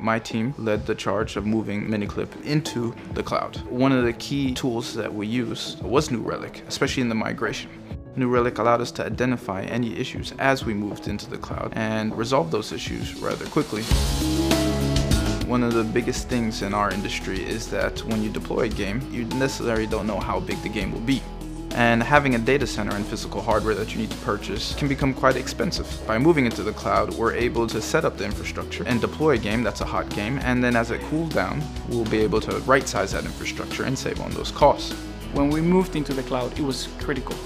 My team led the charge of moving MiniClip into the cloud. One of the key tools that we used was New Relic, especially in the migration. New Relic allowed us to identify any issues as we moved into the cloud and resolve those issues rather quickly. One of the biggest things in our industry is that when you deploy a game, you necessarily don't know how big the game will be. And having a data center and physical hardware that you need to purchase can become quite expensive. By moving into the cloud, we're able to set up the infrastructure and deploy a game that's a hot game, and then as it cools down, we'll be able to right-size that infrastructure and save on those costs. When we moved into the cloud, it was critical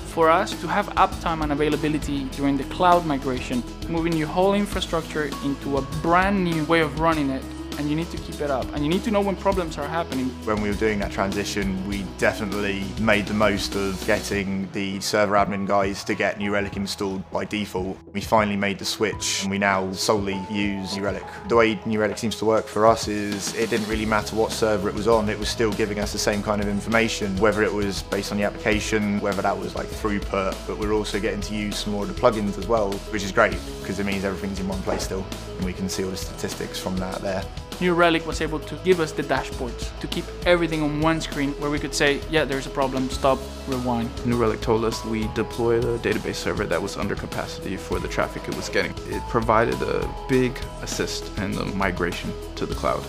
for us to have uptime and availability during the cloud migration, moving your whole infrastructure into a brand new way of running it, and you need to keep it up, and you need to know when problems are happening. When we were doing that transition, we definitely made the most of getting the server admin guys to get New Relic installed by default. We finally made the switch, and we now solely use New Relic. The way New Relic seems to work for us is it didn't really matter what server it was on, it was still giving us the same kind of information, whether it was based on the application, whether that was like throughput, but we're also getting to use some more of the plugins as well, which is great, because it means everything's in one place still, and we can see all the statistics from that there. New Relic was able to give us the dashboards to keep everything on one screen where we could say, yeah, there's a problem, stop, rewind. New Relic told us we deployed a database server that was under capacity for the traffic it was getting. It provided a big assist in the migration to the cloud.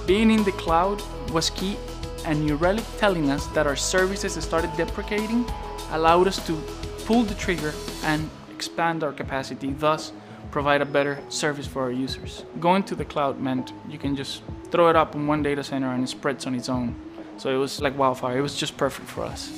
Being in the cloud was key, and New Relic telling us that our services started deprecating allowed us to pull the trigger and expand our capacity, thus provide a better service for our users. Going to the cloud meant you can just throw it up in one data center and it spreads on its own. So it was like wildfire. It was just perfect for us.